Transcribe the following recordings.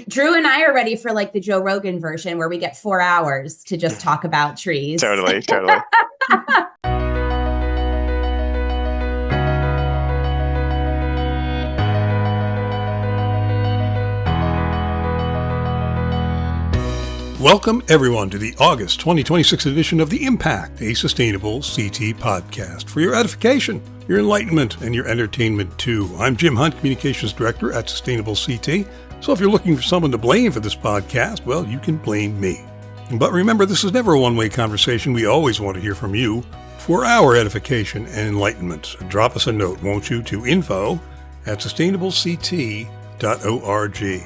Drew and I are ready for like the Joe Rogan version where we get 4 hours to just talk about trees. Totally. Welcome, everyone, to the August 2026 edition of The Impact, a sustainable CT podcast for your edification, your enlightenment, and your entertainment, too. I'm Jim Hunt, Communications Director at Sustainable CT. So if you're looking for someone to blame for this podcast, well, you can blame me. But remember, this is never a one-way conversation. We always want to hear from you for our edification and enlightenment. Drop us a note, won't you, to info@sustainablect.org.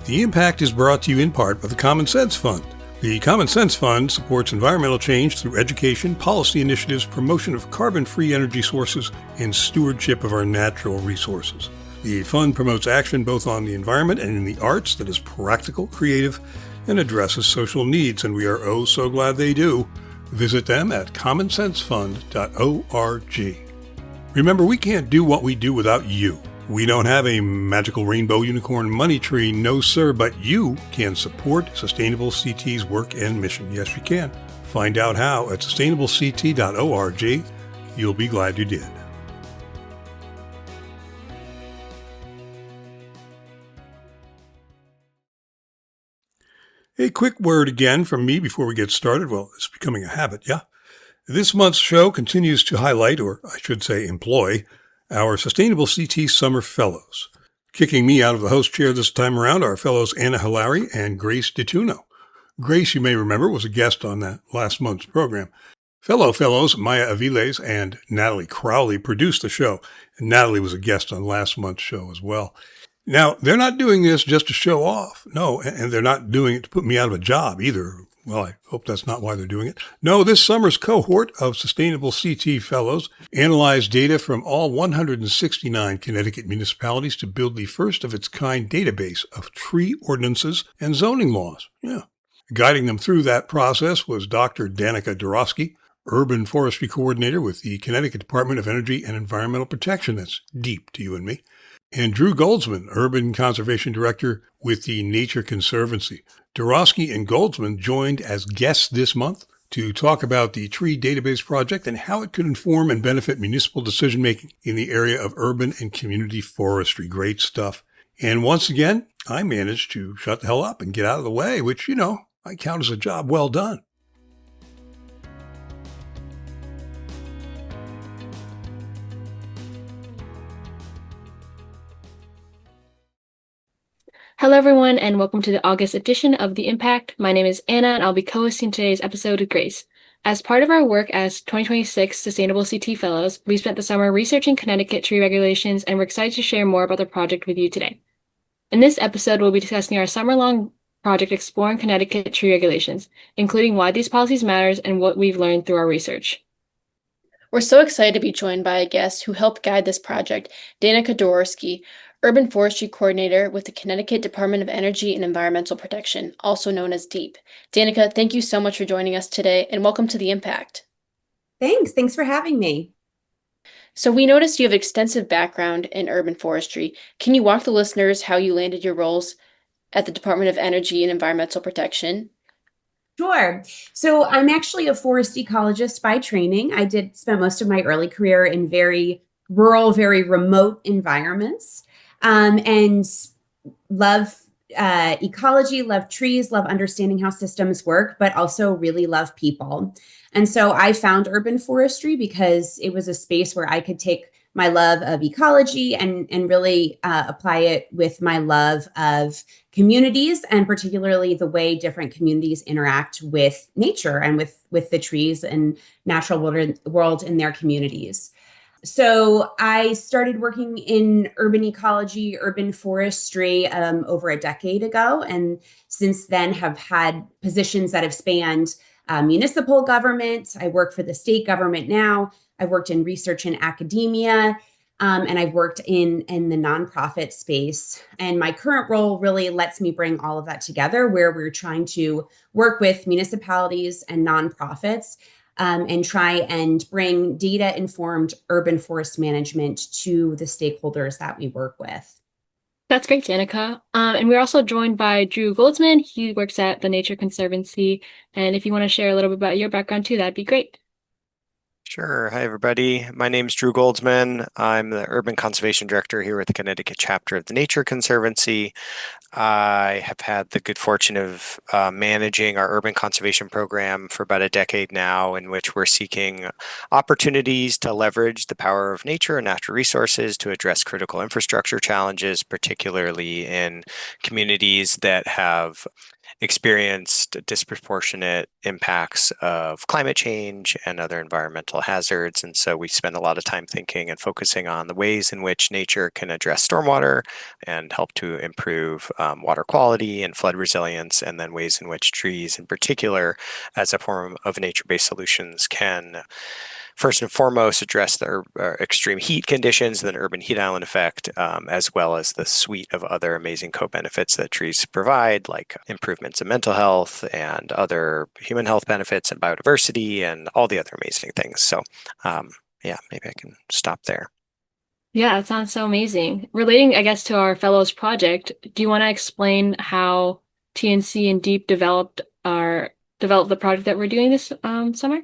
The Impact is brought to you in part by the Common Sense Fund. The Common Sense Fund supports environmental change through education, policy initiatives, promotion of carbon-free energy sources, and stewardship of our natural resources. The fund promotes action both on the environment and in the arts that is practical, creative, and addresses social needs, and we are oh so glad they do. Visit them at commonsensefund.org. Remember, we can't do what we do without you. We don't have a magical rainbow unicorn money tree, no sir, but you can support Sustainable CT's work and mission. Yes, you can. Find out how at sustainablect.org. You'll be glad you did. A quick word again from me before we get started. Well, it's becoming a habit, yeah? This month's show continues to highlight, or I should say employ, our Sustainable CT Summer Fellows. Kicking me out of the host chair this time around are fellows Anna Hilary and Grace DiTunno. Grace, you may remember, was a guest on that last month's program. Fellows Maya Avilés and Natalie Crowley produced the show, and Natalie was a guest on last month's show as well. Now, they're not doing this just to show off. No, and they're not doing it to put me out of a job either. Well, I hope that's not why they're doing it. No, this summer's cohort of Sustainable CT Fellows analyzed data from all 169 Connecticut municipalities to build the first of its kind database of tree ordinances and zoning laws. Yeah. Guiding them through that process was Dr. Danica Doroski, Urban Forestry Coordinator with the Connecticut Department of Energy and Environmental Protection. That's deep to you and me. And Drew Goldsman, Urban Conservation Director with the Nature Conservancy. Doroski and Goldsman joined as guests this month to talk about the tree database project and how it could inform and benefit municipal decision-making in the area of urban and community forestry. Great stuff. And once again, I managed to shut the hell up and get out of the way, which, I count as a job well done. Hello, everyone, and welcome to the August edition of The Impact. My name is Anna, and I'll be co-hosting today's episode with Grace. As part of our work as 2026 Sustainable CT Fellows, we spent the summer researching Connecticut tree regulations, and we're excited to share more about the project with you today. In this episode, we'll be discussing our summer-long project exploring Connecticut tree regulations, including why these policies matter and what we've learned through our research. We're so excited to be joined by a guest who helped guide this project, Danica Doroski, Urban Forestry Coordinator with the Connecticut Department of Energy and Environmental Protection, also known as DEEP. Danica, thank you so much for joining us today, and welcome to The Impact. Thanks for having me. So we noticed you have extensive background in urban forestry. Can you walk the listeners how you landed your roles at the Department of Energy and Environmental Protection? Sure. So I'm actually a forest ecologist by training. I did spend most of my early career in very rural, very remote environments. And love ecology, love trees, love understanding how systems work, but also really love people. And so I found urban forestry because it was a space where I could take my love of ecology and really apply it with my love of communities, and particularly the way different communities interact with nature and with the trees and natural world in their communities. So I started working in urban ecology, urban forestry over a decade ago, and since then have had positions that have spanned municipal government. I work for the state government now. I worked in research and academia, and I've worked in the nonprofit space. And my current role really lets me bring all of that together, where we're trying to work with municipalities and nonprofits and try and bring data-informed urban forest management to the stakeholders that we work with. That's great, Danica. And we're also joined by Drew Goldsman. He works at the Nature Conservancy. And if you want to share a little bit about your background too, that'd be great. Sure. Hi, everybody. My name's Drew Goldsman. I'm the Urban Conservation Director here at the Connecticut chapter of the Nature Conservancy. I have had the good fortune of managing our urban conservation program for about a decade now, in which we're seeking opportunities to leverage the power of nature and natural resources to address critical infrastructure challenges, particularly in communities that have experienced disproportionate impacts of climate change and other environmental hazards. And so we spend a lot of time thinking and focusing on the ways in which nature can address stormwater and help to improve water quality and flood resilience, and then ways in which trees in particular, as a form of nature-based solutions, can first and foremost address the extreme heat conditions, the urban heat island effect, as well as the suite of other amazing co-benefits that trees provide, like improvements in mental health and other human health benefits and biodiversity and all the other amazing things. So yeah, maybe I can stop there. Yeah, that sounds so amazing. Relating, I guess, to our fellows project, do you want to explain how TNC and DEEP developed the project that we're doing this summer?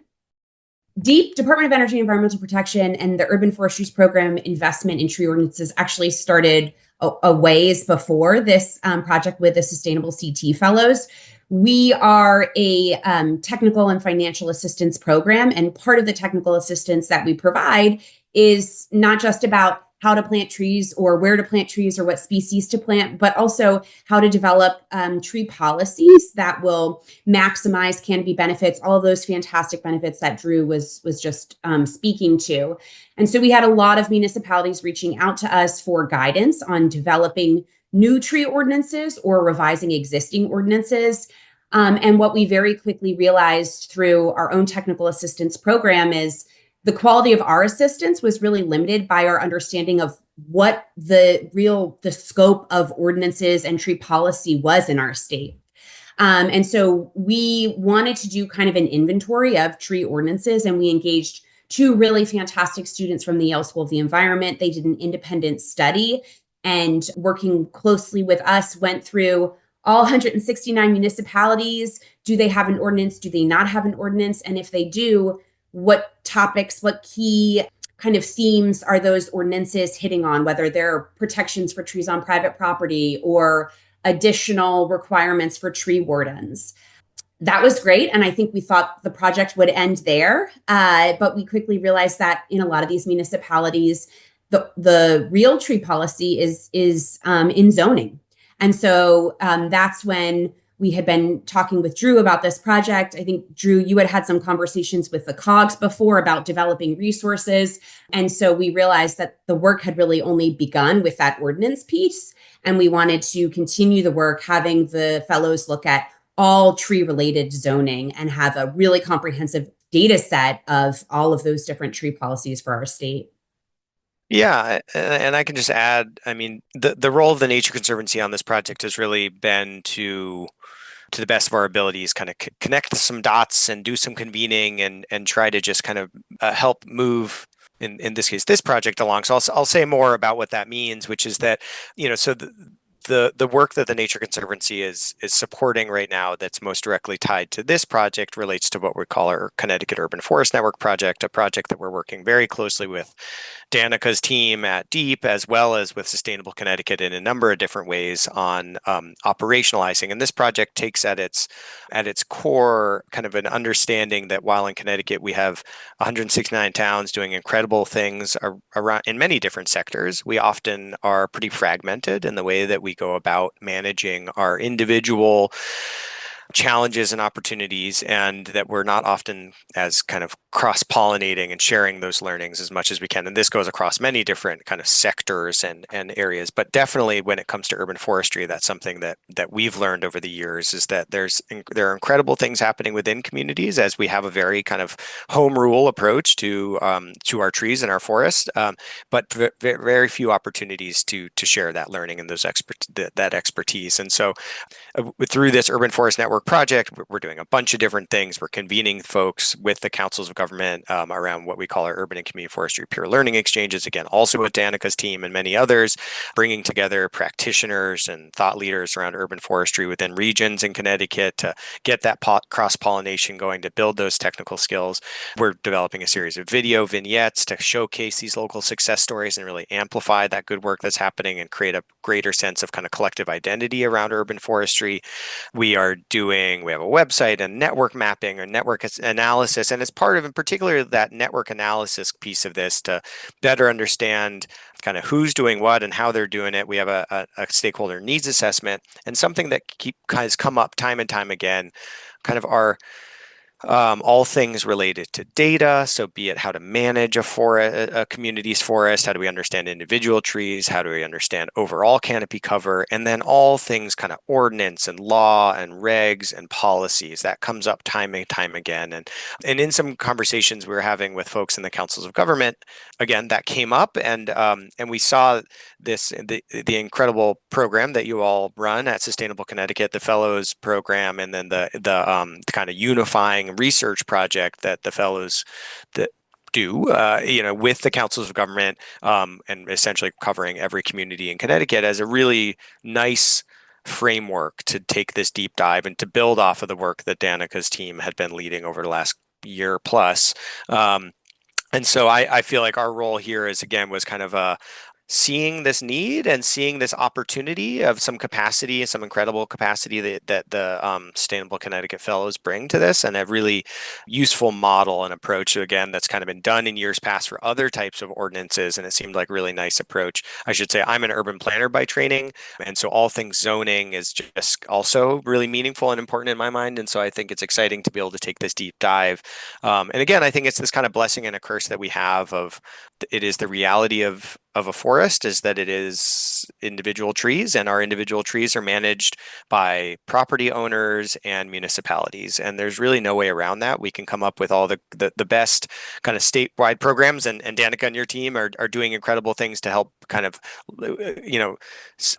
DEEP, Department of Energy and Environmental Protection, and the Urban Forestry's program investment in tree ordinances actually started a ways before this project with the Sustainable CT Fellows. We are a technical and financial assistance program, and part of the technical assistance that we provide is not just about how to plant trees or where to plant trees or what species to plant, but also how to develop tree policies that will maximize canopy benefits, all of those fantastic benefits that Drew was just speaking to. And so we had a lot of municipalities reaching out to us for guidance on developing new tree ordinances or revising existing ordinances. And what we very quickly realized through our own technical assistance program is the quality of our assistance was really limited by our understanding of what the scope of ordinances and tree policy was in our state. And so we wanted to do kind of an inventory of tree ordinances, and we engaged two really fantastic students from the Yale School of the Environment. They did an independent study and, working closely with us, went through all 169 municipalities. Do they have an ordinance? Do they not have an ordinance? And if they do, what topics, what key kind of themes are those ordinances hitting on, whether they're protections for trees on private property or additional requirements for tree wardens. That was great. And I think we thought the project would end there. But we quickly realized that in a lot of these municipalities, the real tree policy is in zoning. And so that's when we had been talking with Drew about this project. I think, Drew, you had some conversations with the COGS before about developing resources. And so we realized that the work had really only begun with that ordinance piece. And we wanted to continue the work, having the fellows look at all tree-related zoning and have a really comprehensive data set of all of those different tree policies for our state. Yeah, and I can just add, I mean, the role of the Nature Conservancy on this project has really been to the best of our abilities, kind of connect some dots and do some convening and try to just kind of help move, in this case, this project along. So I'll say more about what that means, which is that, so the work that the Nature Conservancy is supporting right now that's most directly tied to this project relates to what we call our Connecticut Urban Forest Network project, a project that we're working very closely with Danica's team at DEEP, as well as with Sustainable Connecticut in a number of different ways on operationalizing. And this project takes at its core kind of an understanding that while in Connecticut we have 169 towns doing incredible things around in many different sectors, we often are pretty fragmented in the way that we go about managing our individual challenges and opportunities, and that we're not often as kind of cross-pollinating and sharing those learnings as much as we can. And this goes across many different kind of sectors and areas, but definitely when it comes to urban forestry, that's something that we've learned over the years, is that there are incredible things happening within communities as we have a very kind of home rule approach to our trees and our forest, but very few opportunities to share that learning and that expertise. And so through this Urban Forest Network network project. We're doing a bunch of different things. We're convening folks with the councils of government around what we call our urban and community forestry peer learning exchanges, again, also with Danica's team and many others, bringing together practitioners and thought leaders around urban forestry within regions in Connecticut to get that cross-pollination going, to build those technical skills. We're developing a series of video vignettes to showcase these local success stories and really amplify that good work that's happening and create a greater sense of kind of collective identity around urban forestry. We have a website and network mapping or network analysis, and as part of, in particular, that network analysis piece of this, to better understand kind of who's doing what and how they're doing it. We have a stakeholder needs assessment, and something that has come up time and time again, kind of our all things related to data. So be it how to manage a community's forest, how do we understand individual trees, how do we understand overall canopy cover, and then all things kind of ordinance and law and regs and policies. That comes up time and time again. And in some conversations we were having with folks in the councils of government, again, that came up, and we saw the incredible program that you all run at Sustainable Connecticut, the Fellows program, and then the kind of unifying research project that the fellows that do, with the councils of government, and essentially covering every community in Connecticut, as a really nice framework to take this deep dive and to build off of the work that Danica's team had been leading over the last year plus. And so I feel like our role here was kind of seeing this need and seeing this opportunity of some capacity, some incredible capacity that the Sustainable Connecticut Fellows bring to this, and a really useful model and approach, again, that's kind of been done in years past for other types of ordinances, and it seemed like a really nice approach. I should say I'm an urban planner by training, and so all things zoning is just also really meaningful and important in my mind, and so I think it's exciting to be able to take this deep dive. And again, I think it's this kind of blessing and a curse that we have of, it is the reality of a forest, is that it is individual trees, and our individual trees are managed by property owners and municipalities. And there's really no way around that. We can come up with all the best kind of statewide programs, and Danica and your team are doing incredible things to help kind of,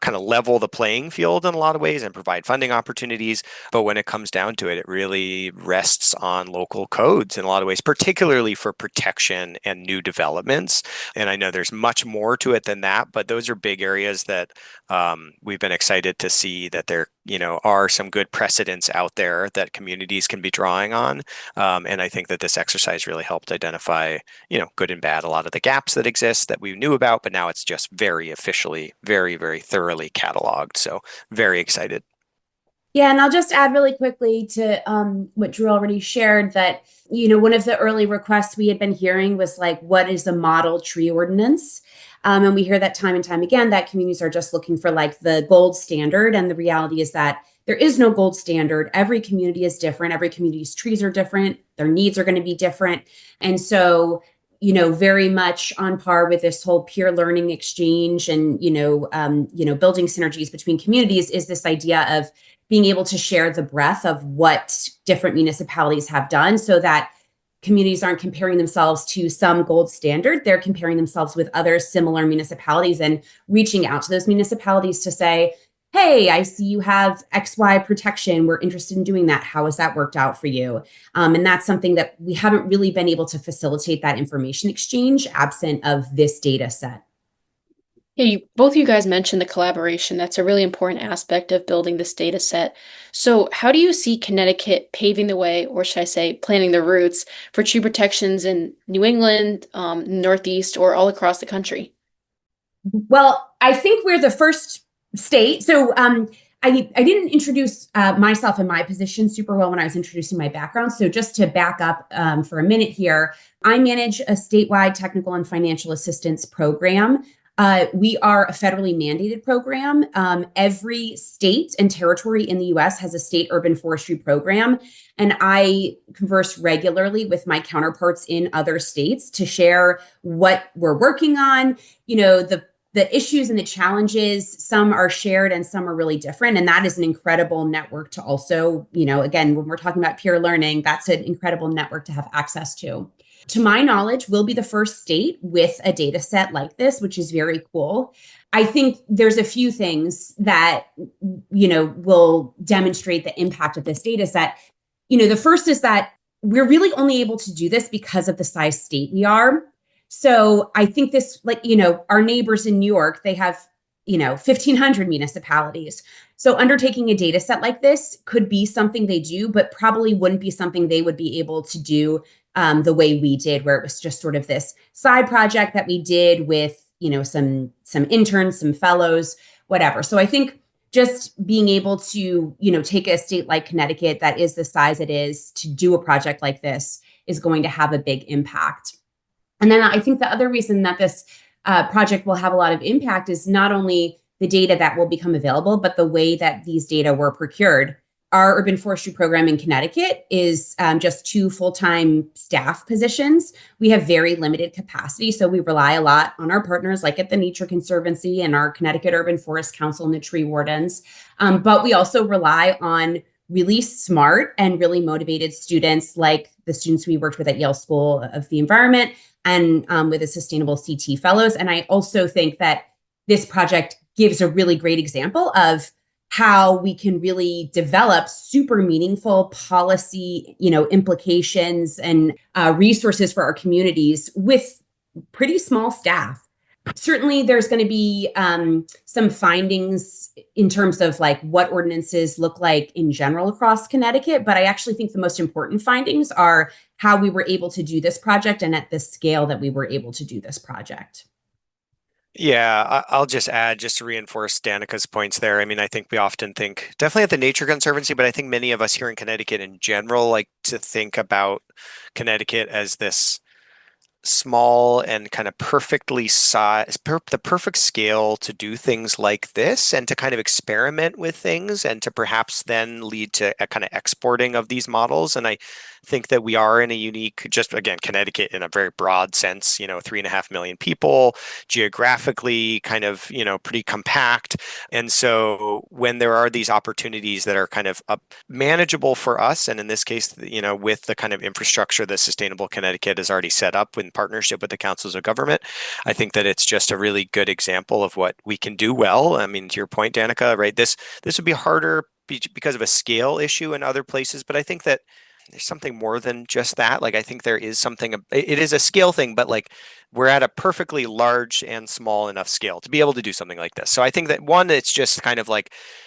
kind of level the playing field in a lot of ways and provide funding opportunities. But when it comes down to it, it really rests on local codes in a lot of ways, particularly for protection and new developments. And I know there's much more to it than that, but those are big areas that we've been excited to see that there are some good precedents out there that communities can be drawing on. And I think that this exercise really helped identify, good and bad, a lot of the gaps that exist that we knew about, but now it's just very officially, very, very thoroughly cataloged. So very excited. Yeah, and I'll just add really quickly to what Drew already shared, that, one of the early requests we had been hearing was like, what is a model tree ordinance? And we hear that time and time again, that communities are just looking for like the gold standard. And the reality is that there is no gold standard. Every community is different. Every community's trees are different. Their needs are going to be different. And so, very much on par with this whole peer learning exchange and, building synergies between communities is this idea of being able to share the breadth of what different municipalities have done, so that communities aren't comparing themselves to some gold standard. They're comparing themselves with other similar municipalities and reaching out to those municipalities to say, hey, I see you have XY protection. We're interested in doing that. How has that worked out for you? And that's something that we haven't really been able to facilitate, that information exchange, absent of this data set. Yeah, both of you guys mentioned the collaboration. That's a really important aspect of building this data set. So how do you see Connecticut paving the way, or should I say planting the routes, for tree protections in New England, Northeast, or all across the country? Well, I think we're the first state. So I didn't introduce myself and my position super well when I was introducing my background. So just to back up for a minute here, I manage a statewide technical and financial assistance program. We are a federally mandated program. Every state and territory in the U.S. has a state urban forestry program. And I converse regularly with my counterparts in other states to share what we're working on. The issues and the challenges, some are shared and some are really different. And that is an incredible network to also, again, when we're talking about peer learning, that's an incredible network to have access to. to my knowledge, we'll be the first state with a data set like this, which is very cool. I think there's a few things that, will demonstrate the impact of this data set. The first is that we're really only able to do this because of the size state we are. So I think this, our neighbors in New York, they have, 1,500 municipalities. So undertaking a data set like this could be something they do, but probably wouldn't be something they would be able to do the way we did, where it was just sort of this side project that we did with, some interns, some fellows, whatever. So I think just being able to, take a state like Connecticut that is the size it is to do a project like this is going to have a big impact. And then I think the other reason that this project will have a lot of impact is not only the data that will become available, but the way that these data were procured. Our urban forestry program in Connecticut is just 2 full-time staff positions. We have very limited capacity, so we rely a lot on our partners like at the Nature Conservancy and our Connecticut Urban Forest Council and the tree wardens. But we also rely on really smart and really motivated students like the students we worked with at Yale School of the Environment and with the Sustainable CT Fellows. And I also think that this project gives a really great example of how we can really develop super meaningful policy, implications and resources for our communities with pretty small staff. Certainly, there's going to be some findings in terms of what ordinances look like in general across Connecticut. But I actually think the most important findings are how we were able to do this project and at the scale that we were able to do this project. Yeah, I'll just add, just to reinforce Danica's points there. I mean, I think we often think, definitely at the Nature Conservancy, but I think many of us here in Connecticut in general like to think about Connecticut as this small and kind of perfectly sized, the perfect scale to do things like this and to kind of experiment with things and to perhaps then lead to a kind of exporting of these models. And I think that we are in a unique, just again, Connecticut in a very broad sense, 3.5 million people, geographically kind of, pretty compact. And so when there are these opportunities that are kind of manageable for us, and in this case, with the kind of infrastructure that Sustainable Connecticut has already set up in partnership with the councils of government, I think that it's just a really good example of what we can do well. I mean, to your point, Danica, right? This would be harder because of a scale issue in other places, but I think that there's something more than just that. I think there is something, it is a scale thing, but we're at a perfectly large and small enough scale to be able to do something like this. So I think that one, it's just kind of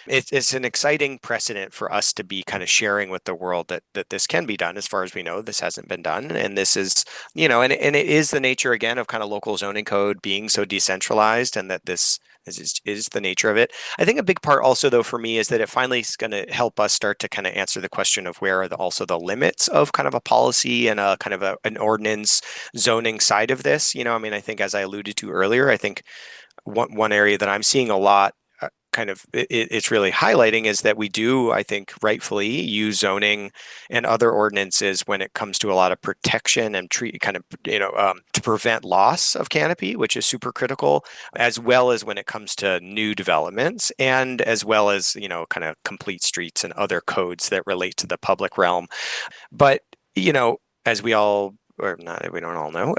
it's an exciting precedent for us to be kind of sharing with the world that this can be done. As far as we know, this hasn't been done. And this is, and it is the nature again of kind of local zoning code being so decentralized, and that this is the nature of it. I think a big part also though for me is that it finally is going to help us start to kind of answer the question of where are also the limits of kind of a policy and a kind of an ordinance zoning side of this. I think as I alluded to earlier, I think one area that I'm seeing a lot it's really highlighting is that we do, I think, rightfully use zoning and other ordinances when it comes to a lot of protection and to prevent loss of canopy, which is super critical, as well as when it comes to new developments, and as well as, kind of complete streets and other codes that relate to the public realm. But, as we all, or not, we don't all know,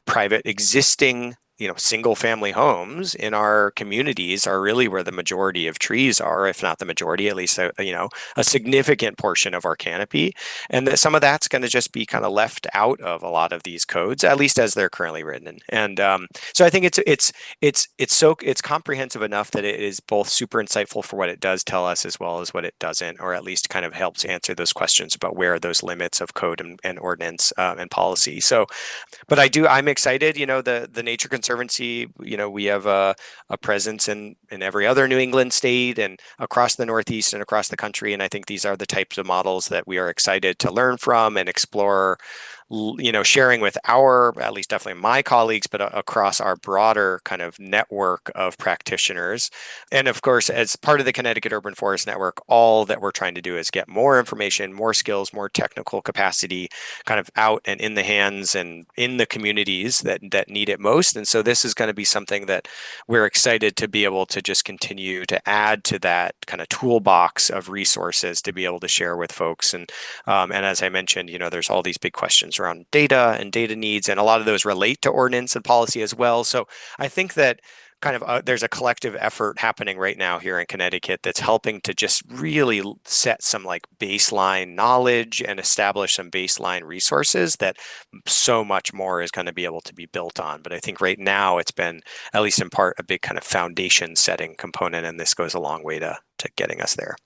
private existing single family homes in our communities are really where the majority of trees are, if not the majority, at least, a significant portion of our canopy. And that some of that's going to just be kind of left out of a lot of these codes, at least as they're currently written. And so I think it's comprehensive enough that it is both super insightful for what it does tell us as well as what it doesn't, or at least kind of helps answer those questions about where are those limits of code and ordinance and policy. So, but I'm excited, the Nature Conservancy, we have a presence in every other New England state and across the Northeast and across the country. And I think these are the types of models that we are excited to learn from and explore, sharing with at least definitely my colleagues, but across our broader kind of network of practitioners. And of course, as part of the Connecticut Urban Forest Network, all that we're trying to do is get more information, more skills, more technical capacity kind of out and in the hands and in the communities that need it most. And so this is going to be something that we're excited to be able to just continue to add to that kind of toolbox of resources to be able to share with folks. And as I mentioned, there's all these big questions revolves around data and data needs, and a lot of those relate to ordinance and policy as well. So I think that there's a collective effort happening right now here in Connecticut that's helping to just really set some like baseline knowledge and establish some baseline resources that so much more is going to be able to be built on. But I think right now it's been, at least in part, a big kind of foundation setting component, and this goes a long way to getting us there.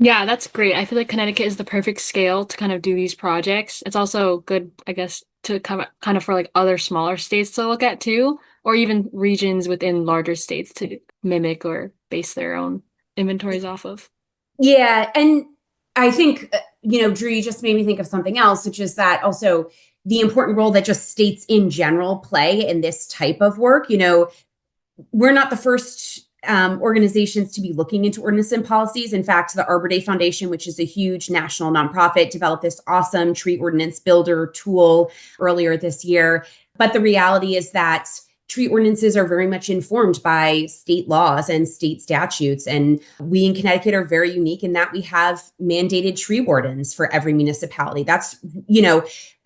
Yeah, that's great. I feel like Connecticut is the perfect scale to kind of do these projects. It's also good, I guess, to kind of for like other smaller states to look at too, or even regions within larger states to mimic or base their own inventories off of. Yeah. And I think, Drew, you just made me think of something else, which is that also the important role that just states in general play in this type of work. We're not the first organizations to be looking into ordinance and policies. In fact, the Arbor Day Foundation, which is a huge national nonprofit, developed this awesome tree ordinance builder tool earlier this year. But the reality is that tree ordinances are very much informed by state laws and state statutes. And we in Connecticut are very unique in that we have mandated tree wardens for every municipality. That's,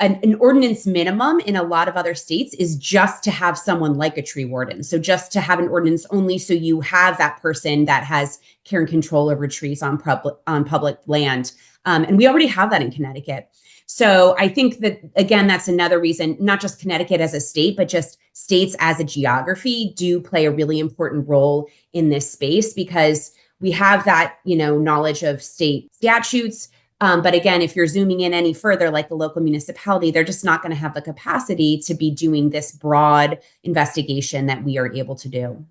an ordinance minimum in a lot of other states is just to have someone like a tree warden. So just to have an ordinance only so you have that person that has care and control over trees on public land. And we already have that in Connecticut. So I think that, again, that's another reason, not just Connecticut as a state, but just states as a geography do play a really important role in this space, because we have that, knowledge of state statutes. But again, if you're zooming in any further, like the local municipality, they're just not going to have the capacity to be doing this broad investigation that we are able to do.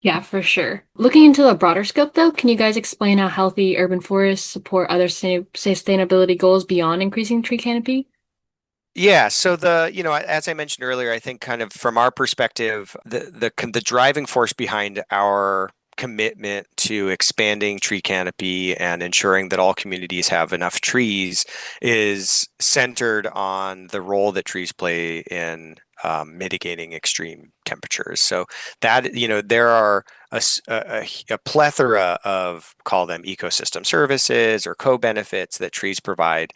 Yeah, for sure. Looking into a broader scope, though, can you guys explain how healthy urban forests support other sustainability goals beyond increasing tree canopy? Yeah, so as I mentioned earlier, I think kind of from our perspective, the driving force behind our commitment to expanding tree canopy and ensuring that all communities have enough trees is centered on the role that trees play in mitigating extreme temperatures. So that, there are a plethora of, call them ecosystem services or co-benefits that trees provide.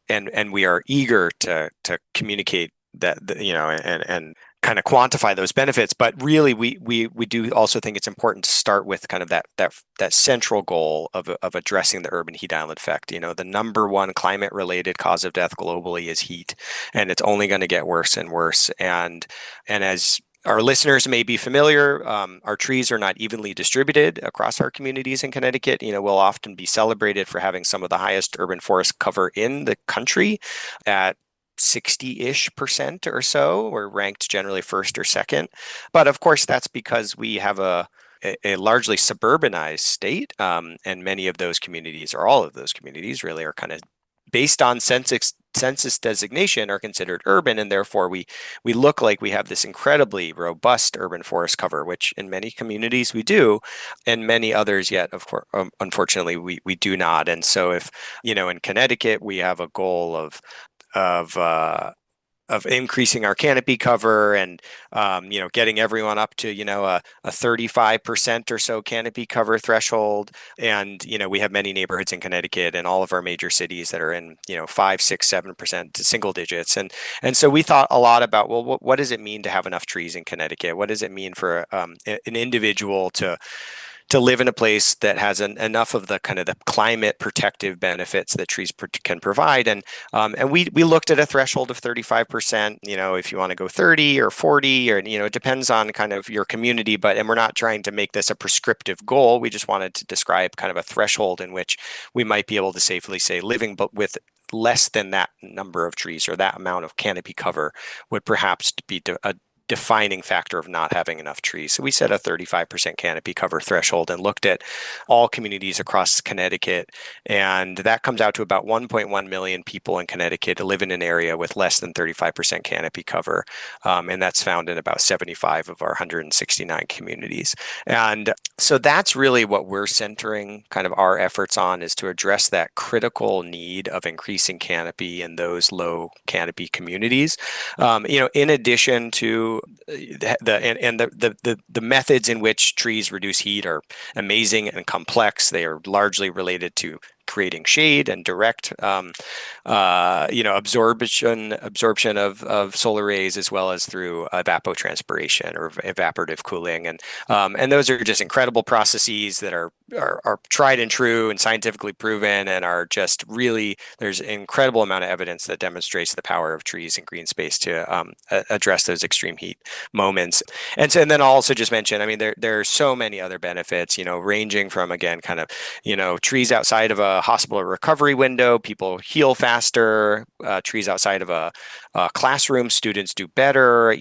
And we are eager to communicate that, and kind of quantify those benefits. But really, we do also think it's important to start with kind of that central goal of addressing the urban heat island effect. The number one climate related cause of death globally is heat, and it's only going to get worse and worse. And as our listeners may be familiar, our trees are not evenly distributed across our communities in Connecticut. We'll often be celebrated for having some of the highest urban forest cover in the country at 60-ish% or so. We're ranked generally first or second. But of course, that's because we have a largely suburbanized state. And many of those communities, or all of those communities, really are kind of based on census designation are considered urban, and therefore we look like we have this incredibly robust urban forest cover, which in many communities we do, and many others yet, of course, unfortunately, we do not. And so if, in Connecticut, we have a goal of increasing our canopy cover and, getting everyone up to, a 35% or so canopy cover threshold. And, we have many neighborhoods in Connecticut and all of our major cities that are in, 5, 6, 7% to single digits. And so we thought a lot about, well, what does it mean to have enough trees in Connecticut? What does it mean for an individual to live in a place that has enough of the kind of the climate protective benefits that trees can provide? And we looked at a threshold of 35%, if you want to go 30 or 40, or, it depends on kind of your community, and we're not trying to make this a prescriptive goal. We just wanted to describe kind of a threshold in which we might be able to safely say living, but with less than that number of trees or that amount of canopy cover would perhaps be a defining factor of not having enough trees. So we set a 35% canopy cover threshold and looked at all communities across Connecticut. And that comes out to about 1.1 million people in Connecticut who live in an area with less than 35% canopy cover. And that's found in about 75 of our 169 communities. And so that's really what we're centering kind of our efforts on, is to address that critical need of increasing canopy in those low canopy communities. In addition to the methods in which trees reduce heat are amazing and complex. They are largely related to creating shade and direct, absorption of solar rays, as well as through evapotranspiration or evaporative cooling, and those are just incredible processes that are tried and true and scientifically proven, and are just really, there's an incredible amount of evidence that demonstrates the power of trees and green space to address those extreme heat moments. And then I'll also just mention, I mean, there are so many other benefits, ranging from, again, kind of, trees outside of a hospital recovery window, people heal faster, trees outside of a classroom, students do better,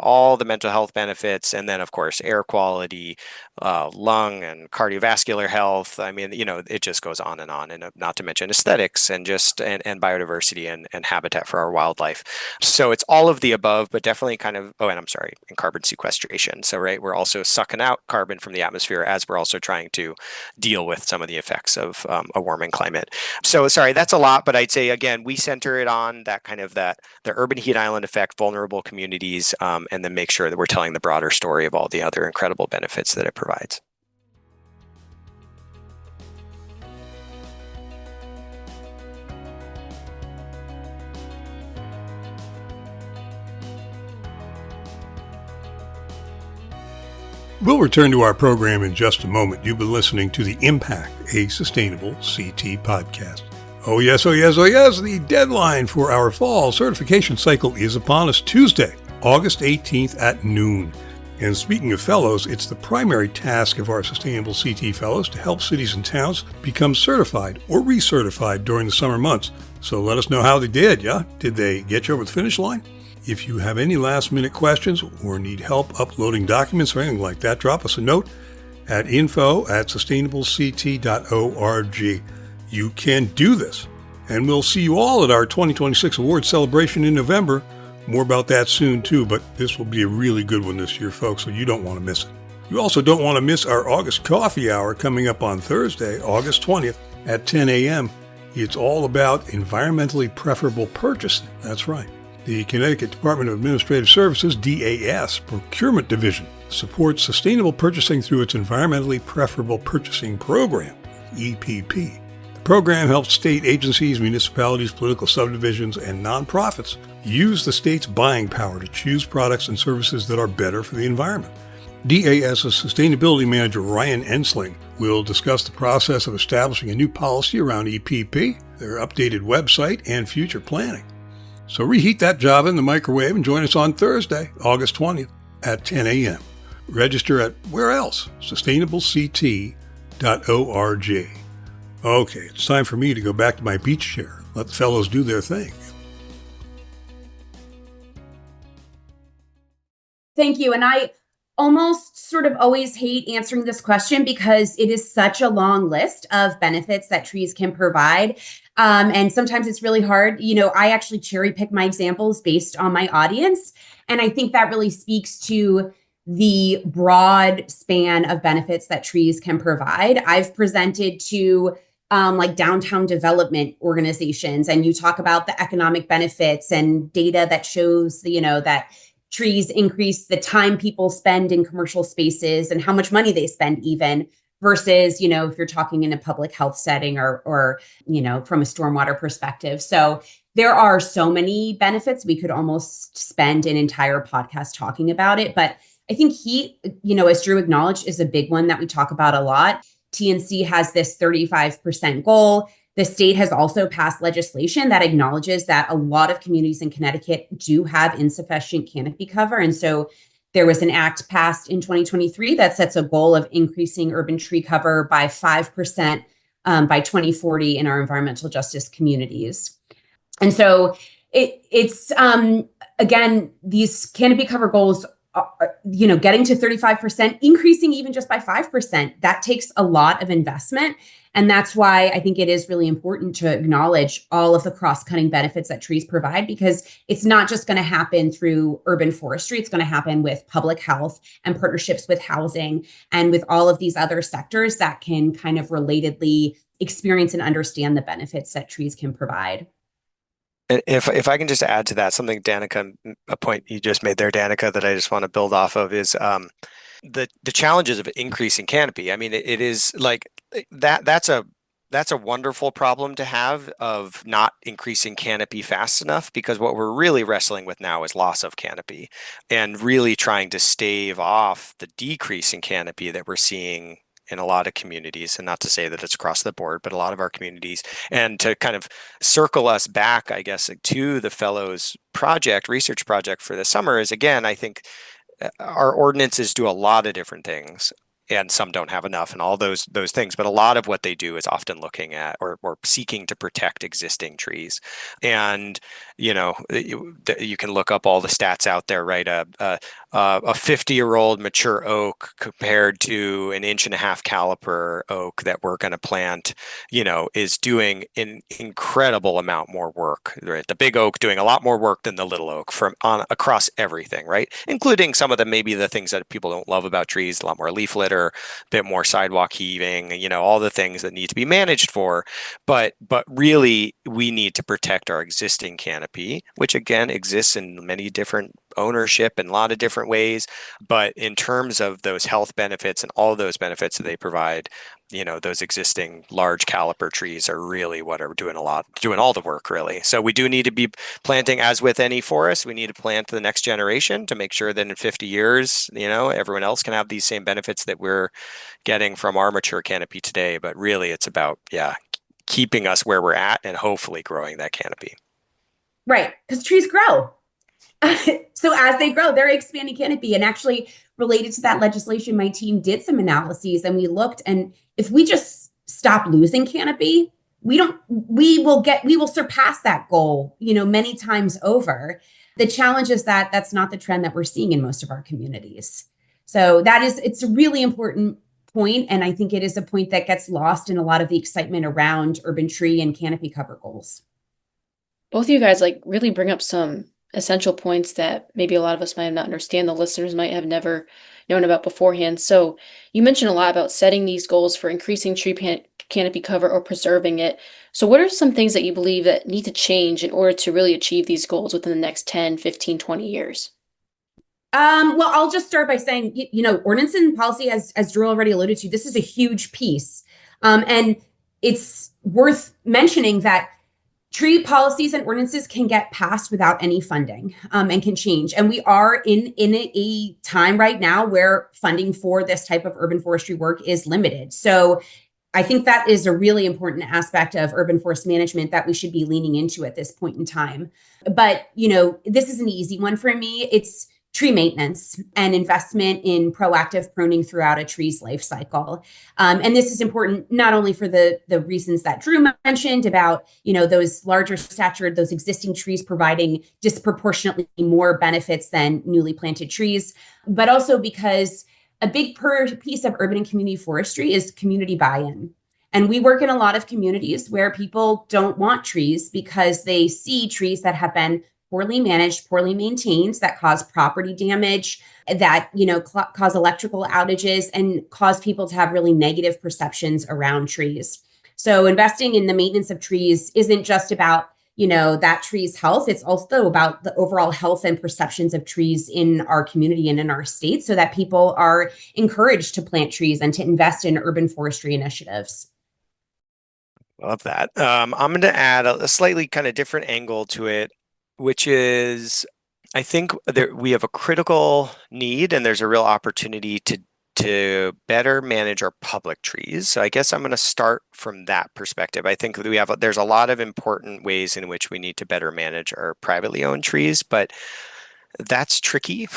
all the mental health benefits. And then, of course, air quality, lung and cardiovascular health. I mean, it just goes on, and not to mention aesthetics and just and biodiversity and habitat for our wildlife. So it's all of the above, but definitely kind of, and carbon sequestration. So, right, we're also sucking out carbon from the atmosphere as we're also trying to deal with some of the effects of a warming climate. So, sorry, that's a lot, but I'd say, again, we center it on that kind of the urban heat island effect, vulnerable communities, and then make sure that we're telling the broader story of all the other incredible benefits that it provides. We'll return to our program in just a moment. You've been listening to The Impact, a Sustainable CT podcast. Oh yes, the deadline for our fall certification cycle is upon us, Tuesday, August 18th at noon. And speaking of fellows, it's the primary task of our Sustainable CT fellows to help cities and towns become certified or recertified during the summer months. So let us know how they did, yeah? Did they get you over the finish line? If you have any last-minute questions or need help uploading documents or anything like that, drop us a note at info@sustainablecT.org. You can do this. And we'll see you all at our 2026 awards celebration in November. More about that soon, too, but this will be a really good one this year, folks, so you don't want to miss it. You also don't want to miss our August coffee hour coming up on Thursday, August 20th at 10 a.m. It's all about environmentally preferable purchasing. That's right. The Connecticut Department of Administrative Services, DAS, Procurement Division, supports sustainable purchasing through its Environmentally Preferable Purchasing Program, EPP. The program helps state agencies, municipalities, political subdivisions, and nonprofits use the state's buying power to choose products and services that are better for the environment. DAS's Sustainability Manager, Ryan Ensling, will discuss the process of establishing a new policy around EPP, their updated website, and future planning. So reheat that Java in the microwave and join us on Thursday, August 20th at 10 a.m. Register at where else? sustainablecT.org. Okay, it's time for me to go back to my beach chair. Let the fellows do their thing. Thank you. And I almost sort of always hate answering this question because it is such a long list of benefits that trees can provide. And sometimes it's really hard. I actually cherry pick my examples based on my audience. And I think that really speaks to the broad span of benefits that trees can provide. I've presented to like downtown development organizations, and you talk about the economic benefits and data that shows, that trees increase the time people spend in commercial spaces and how much money they spend even versus, if you're talking in a public health setting or from a stormwater perspective. So there are so many benefits. We could almost spend an entire podcast talking about it. But I think heat, as Drew acknowledged, is a big one that we talk about a lot. TNC has this 35% goal. The state has also passed legislation that acknowledges that a lot of communities in Connecticut do have insufficient canopy cover. And so there was an act passed in 2023 that sets a goal of increasing urban tree cover by 5% by 2040 in our environmental justice communities. And so it's again, these canopy cover goals getting to 35%, increasing even just by 5%, that takes a lot of investment. And that's why I think it is really important to acknowledge all of the cross-cutting benefits that trees provide, because it's not just going to happen through urban forestry. It's going to happen with public health and partnerships with housing and with all of these other sectors that can kind of relatedly experience and understand the benefits that trees can provide. And if I can just add to that, something Danica, a point you just made there, Danica, that I just want to build off of is the challenges of increasing canopy. I mean, it is like that's that's a wonderful problem to have, of not increasing canopy fast enough, because what we're really wrestling with now is loss of canopy, and really trying to stave off the decrease in canopy that we're seeing in a lot of communities, and not to say that it's across the board, but a lot of our communities. And to kind of circle us back, I guess, to the fellows project, research project for the summer, is, again, I think our ordinances do a lot of different things, and some don't have enough, and all those things. But a lot of what they do is often looking at or seeking to protect existing trees. And you can look up all the stats out there, right? A 50-year-old mature oak compared to an 1.5-inch caliper oak that we're going to plant, is doing an incredible amount more work, right? The big oak doing a lot more work than the little oak across everything, right? Including some of maybe the things that people don't love about trees, a lot more leaf litter, a bit more sidewalk heaving, all the things that need to be managed for. But really, we need to protect our existing canopy, which again exists in many different ownership in a lot of different ways. But in terms of those health benefits and all those benefits that they provide, those existing large caliper trees are really what are doing all the work, really. So we do need to be planting, as with any forest, we need to plant the next generation to make sure that in 50 years, everyone else can have these same benefits that we're getting from our mature canopy today. But really, it's about, keeping us where we're at and hopefully growing that canopy. Right, because trees grow. So as they grow, they're expanding canopy. And actually, related to that legislation, my team did some analyses, and we looked, and if we just stop losing canopy, we will surpass that goal, many times over. The challenge is that that's not the trend that we're seeing in most of our communities. So it's a really important point. And I think it is a point that gets lost in a lot of the excitement around urban tree and canopy cover goals. Both of you guys really bring up some essential points that maybe a lot of us might not understand, the listeners might have never known about beforehand. So you mentioned a lot about setting these goals for increasing tree canopy cover or preserving it. So what are some things that you believe that need to change in order to really achieve these goals within the next 10, 15, 20 years? Well, I'll just start by saying, ordinance and policy, as Drew already alluded to, this is a huge piece. And it's worth mentioning that tree policies and ordinances can get passed without any funding, and can change. And we are in a time right now where funding for this type of urban forestry work is limited. So I think that is a really important aspect of urban forest management that we should be leaning into at this point in time. But, this is an easy one for me. It's tree maintenance and investment in proactive pruning throughout a tree's life cycle. And this is important not only for the reasons that Drew mentioned about, those larger statured, those existing trees providing disproportionately more benefits than newly planted trees, but also because a big piece of urban and community forestry is community buy-in. And we work in a lot of communities where people don't want trees because they see trees that have been poorly managed, poorly maintained, that cause property damage, that, cause electrical outages and cause people to have really negative perceptions around trees. So investing in the maintenance of trees isn't just about, that tree's health. It's also about the overall health and perceptions of trees in our community and in our state, so that people are encouraged to plant trees and to invest in urban forestry initiatives. Love that. I'm going to add a slightly kind of different angle to it, which is, I think we have a critical need, and there's a real opportunity to better manage our public trees. So I guess I'm going to start from that perspective. I think that there's a lot of important ways in which we need to better manage our privately owned trees, but that's tricky.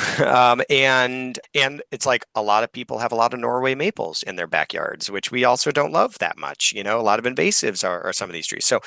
And it's like a lot of people have a lot of Norway maples in their backyards, which we also don't love that much. A lot of invasives are some of these trees. So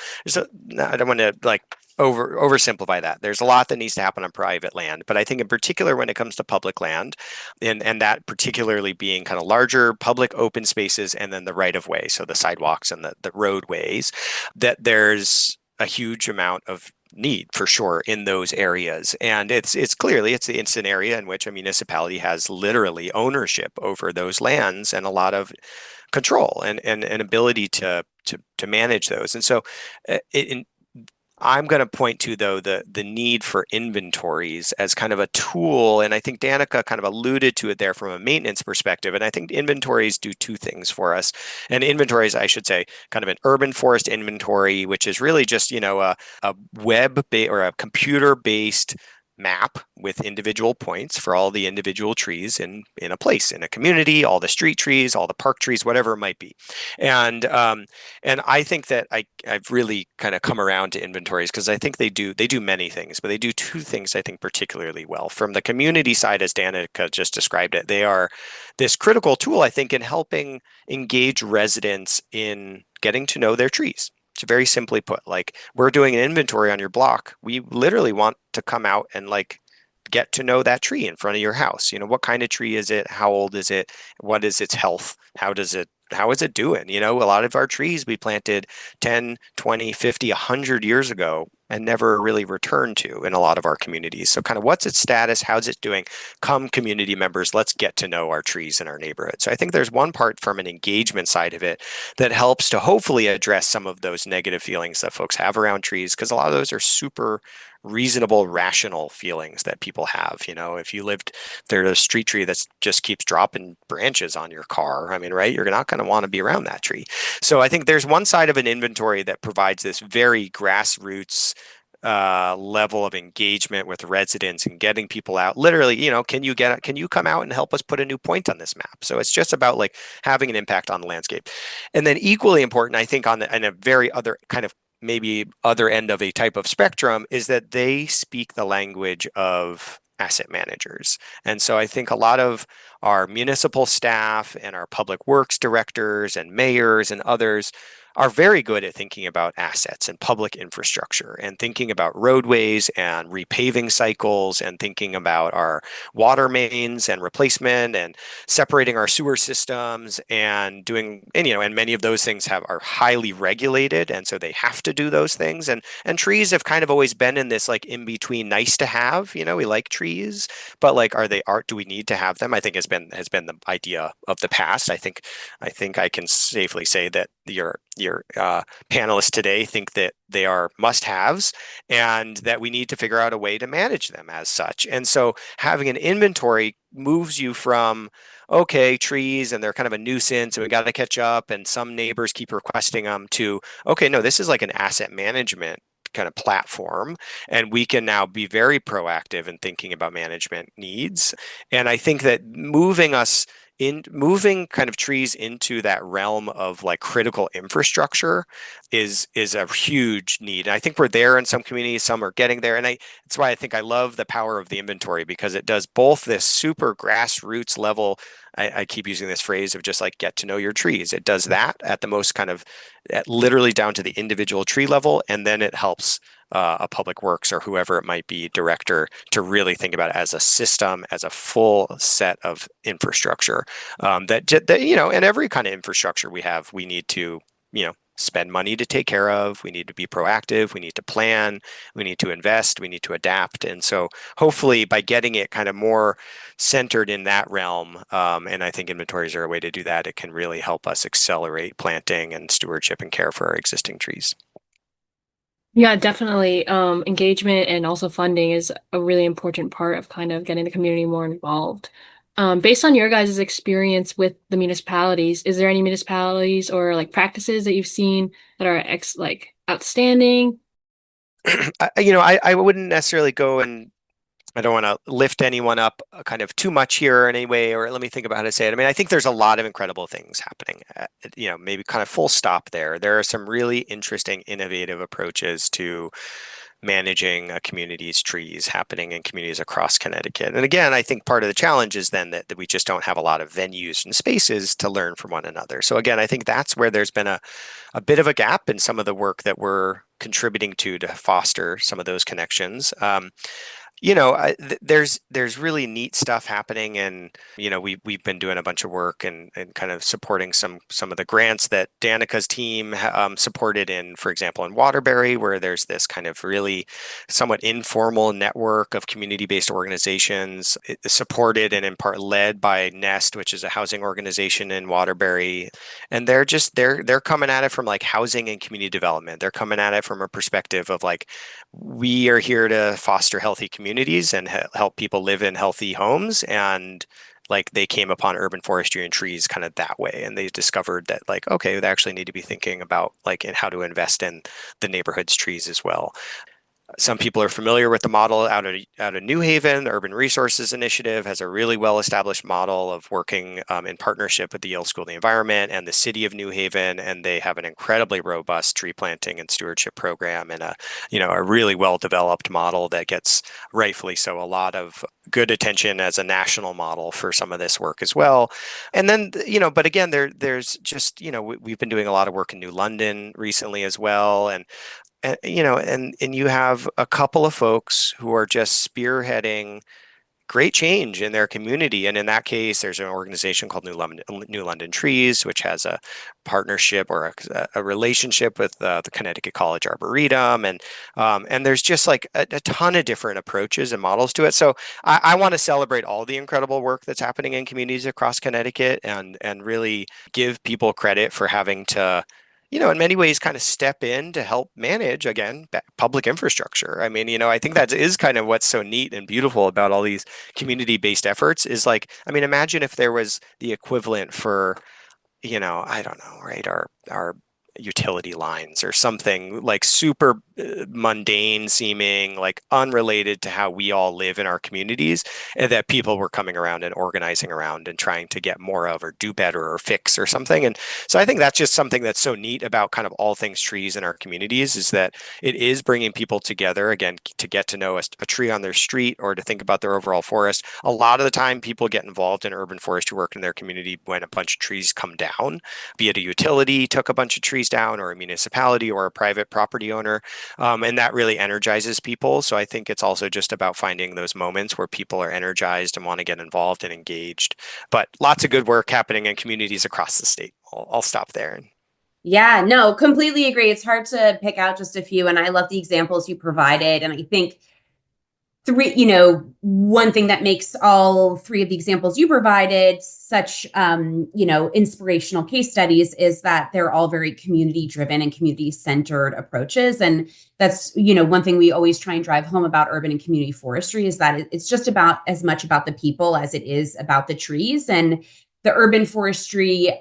I don't want to oversimplify that. There's a lot that needs to happen on private land, but I think in particular when it comes to public land, and that particularly being kind of larger public open spaces, and then the right of way, so the sidewalks and the roadways, that there's a huge amount of need for sure in those areas. And it's an area in which a municipality has literally ownership over those lands and a lot of control and ability to manage those. And so I'm going to point to, though, the need for inventories as kind of a tool. And I think Danica kind of alluded to it there from a maintenance perspective. And I think inventories do two things for us. And inventories, I should say, kind of an urban forest inventory, which is really just, a or a computer-based map with individual points for all the individual trees in a place, in a community, all the street trees, all the park trees, whatever it might be. And I think that I've really kind of come around to inventories because I think they do many things, but they do two things I think particularly well. From the community side, as Danica just described it, they are this critical tool, I think, in helping engage residents in getting to know their trees. To very simply put, like, we're doing an inventory on your block. We literally want to come out and like get to know that tree in front of your house. What kind of tree is it? How old is it? What is its health? How is it doing? A lot of our trees we planted 10, 20, 50, 100 years ago and never really returned to in a lot of our communities. So kind of what's its status? How's it doing? Come community members, let's get to know our trees in our neighborhood. So I think there's one part from an engagement side of it that helps to hopefully address some of those negative feelings that folks have around trees, because a lot of those are super reasonable, rational feelings that people have. If you lived there's a street tree that just keeps dropping branches on your car, I mean, right, you're not going to want to be around that tree. So I think there's one side of an inventory that provides this very grassroots level of engagement with residents and getting people out. Literally, can you come out and help us put a new point on this map? So it's just about like having an impact on the landscape. And then equally important, I think, on a very other kind of maybe other end of a type of spectrum, is that they speak the language of asset managers. And so I think a lot of our municipal staff and our public works directors and mayors and others are very good at thinking about assets and public infrastructure and thinking about roadways and repaving cycles and thinking about our water mains and replacement and separating our sewer systems and doing, and many of those things are highly regulated, and so they have to do those things. And trees have kind of always been in this like in between nice to have, we like trees, but like, do we need to have them? I think has been the idea of the past. I think I can safely say that your panelists today think that they are must-haves and that we need to figure out a way to manage them as such. And so having an inventory moves you from, okay, trees and they're kind of a nuisance and we got to catch up and some neighbors keep requesting them, to, okay, no, this is like an asset management kind of platform, and we can now be very proactive in thinking about management needs. And I think that moving kind of trees into that realm of like critical infrastructure is a huge need. And I think we're there in some communities, some are getting there. And that's why I think I love the power of the inventory, because it does both this super grassroots level. I keep using this phrase of just like get to know your trees. It does that at the most kind of literally down to the individual tree level. And then it helps a public works or whoever it might be director to really think about it as a system, as a full set of infrastructure that and every kind of infrastructure we need to, spend money to take care of. We need to be proactive. We need to plan. We need to invest. We need to adapt. And so hopefully by getting it kind of more centered in that realm, and I think inventories are a way to do that, it can really help us accelerate planting and stewardship and care for our existing trees. Yeah, definitely. Engagement and also funding is a really important part of kind of getting the community more involved. Based on your guys' experience with the municipalities, is there any municipalities or like practices that you've seen that are outstanding? I wouldn't necessarily go, and I don't want to lift anyone up kind of too much here in any way, or let me think about how to say it. I mean, I think there's a lot of incredible things happening, maybe kind of full stop there. There are some really interesting, innovative approaches to managing a community's trees happening in communities across Connecticut. And again, I think part of the challenge is then that we just don't have a lot of venues and spaces to learn from one another. So again, I think that's where there's been a bit of a gap in some of the work that we're contributing to foster some of those connections. there's really neat stuff happening, and we've been doing a bunch of work and kind of supporting some of the grants that Danica's team supported in, for example, in Waterbury, where there's this kind of really somewhat informal network of community-based organizations supported and in part led by Nest, which is a housing organization in Waterbury, and they're coming at it from like housing and community development. They're coming at it from a perspective of like, we are here to foster healthy communities and help people live in healthy homes. And like they came upon urban forestry and trees kind of that way. And they discovered that like, okay, they actually need to be thinking about like in how to invest in the neighborhood's trees as well. Some people are familiar with the model out of New Haven. The Urban Resources Initiative has a really well-established model of working in partnership with the Yale School of the Environment and the City of New Haven, and they have an incredibly robust tree planting and stewardship program and a really well-developed model that gets, rightfully so, a lot of good attention as a national model for some of this work as well. And then, but again, there's just, we've been doing a lot of work in New London recently as well, and you have a couple of folks who are just spearheading great change in their community. And in that case, there's an organization called New London Trees, which has a partnership or a relationship with the Connecticut College Arboretum. And there's just like a ton of different approaches and models to it. So I want to celebrate all the incredible work that's happening in communities across Connecticut and really give people credit for having to in many ways kind of step in to help manage, again, public infrastructure. I mean, I think that is kind of what's so neat and beautiful about all these community-based efforts is like, I mean, imagine if there was the equivalent for, I don't know, right, our utility lines or something like super mundane seeming, like unrelated to how we all live in our communities, and that people were coming around and organizing around and trying to get more of or do better or fix or something. And so I think that's just something that's so neat about kind of all things trees in our communities is that it is bringing people together, again, to get to know a tree on their street or to think about their overall forest. A lot of the time people get involved in urban forestry work in their community when a bunch of trees come down, be it a utility took a bunch of trees down or a municipality or a private property owner. And that really energizes people. So I think it's also just about finding those moments where people are energized and want to get involved and engaged. But lots of good work happening in communities across the state. I'll stop there. Yeah, no, completely agree. It's hard to pick out just a few. And I love the examples you provided. And I think one thing that makes all three of the examples you provided such, inspirational case studies is that they're all very community driven and community centered approaches. And that's, one thing we always try and drive home about urban and community forestry is that it's just about as much about the people as it is about the trees. And the urban forestry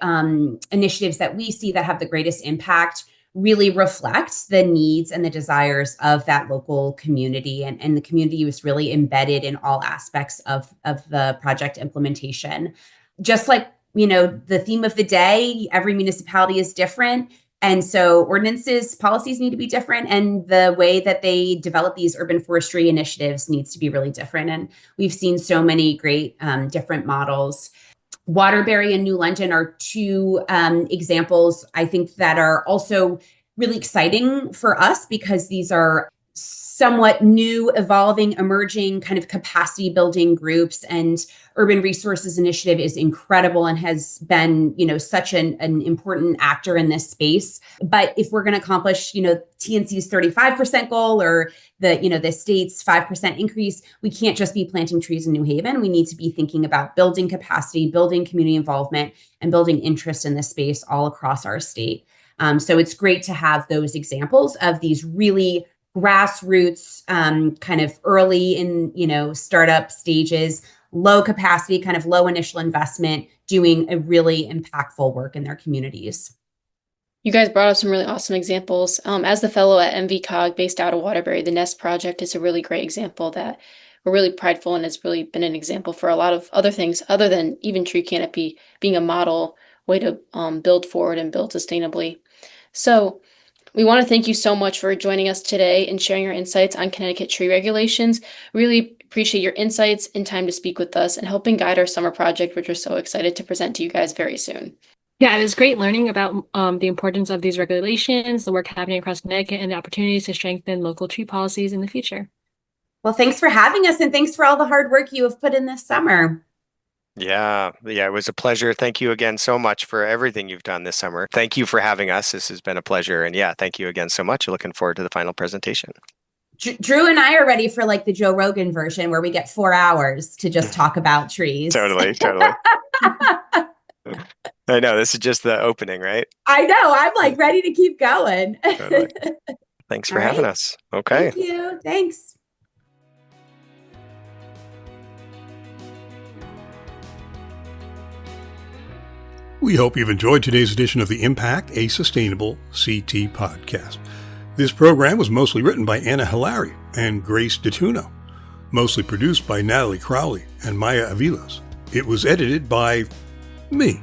initiatives that we see that have the greatest impact really reflect the needs and the desires of that local community. And the community was really embedded in all aspects of the project implementation. Just like, the theme of the day, every municipality is different. And so ordinances, policies need to be different. And the way that they develop these urban forestry initiatives needs to be really different. And we've seen so many great different models. Waterbury and New London are two examples, I think, that are also really exciting for us because these are somewhat new, evolving, emerging kind of capacity building groups. And Urban Resources Initiative is incredible and has been, such an important actor in this space. But if we're going to accomplish, TNC's 35% goal or the state's 5% increase, we can't just be planting trees in New Haven. We need to be thinking about building capacity, building community involvement, and building interest in this space all across our state. So it's great to have those examples of these really grassroots, kind of early in, startup stages, low capacity, kind of low initial investment, doing a really impactful work in their communities. You guys brought up some really awesome examples. As the fellow at MVCOG based out of Waterbury, the Nest project is a really great example that we're really prideful and it's really been an example for a lot of other things other than even tree canopy being a model way to build forward and build sustainably. So we want to thank you so much for joining us today and sharing your insights on Connecticut tree regulations. Really appreciate your insights and time to speak with us and helping guide our summer project, which we're so excited to present to you guys very soon. Yeah, it was great learning about the importance of these regulations, the work happening across Connecticut, and the opportunities to strengthen local tree policies in the future. Well, thanks for having us, and thanks for all the hard work you have put in this summer. Yeah, it was a pleasure. Thank you again so much for everything you've done this summer. Thank you for having us. This has been a pleasure. And yeah, thank you again so much. Looking forward to the final presentation. Drew and I are ready for like the Joe Rogan version where we get 4 hours to just talk about trees. Totally. I know, this is just the opening, right? I know. I'm like ready to keep going. Totally. Thanks for having us. Okay. Thank you. Thanks. We hope you've enjoyed today's edition of The Impact, a Sustainable CT podcast. This program was mostly written by Hilary and Grace DiTunno, mostly produced by Natalie Crowley and Maya Avilés. It was edited by me.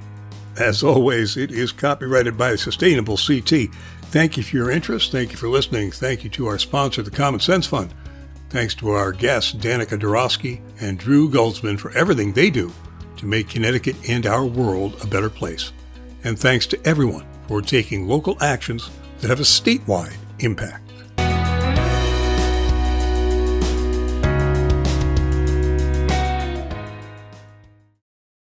As always, it is copyrighted by Sustainable CT. Thank you for your interest. Thank you for listening. Thank you to our sponsor, the Common Sense Fund. Thanks to our guests, Danica Doroski and Drew Goldsman, for everything they do to make Connecticut and our world a better place. And thanks to everyone for taking local actions that have a statewide impact.